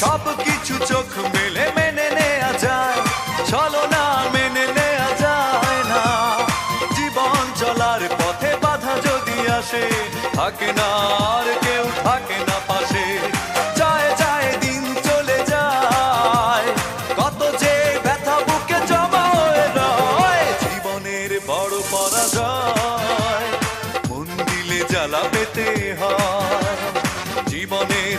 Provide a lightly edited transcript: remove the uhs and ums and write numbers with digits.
সবকিছু চোখ মেলে মেনে নেয়া যায়, চলো না মেনে নেয়া যায় না। জীবন চলার পথে বাধা যদি আসে, থাকে না আর কেউ থাকে না পাশে। যায় যায় দিন চলে যায়, কত যে ব্যথা বুকে জমা হয়ে রয়। জীবনের বড় পরাজয়, মন দিলে জ্বালা পেতে হয়। জীবনের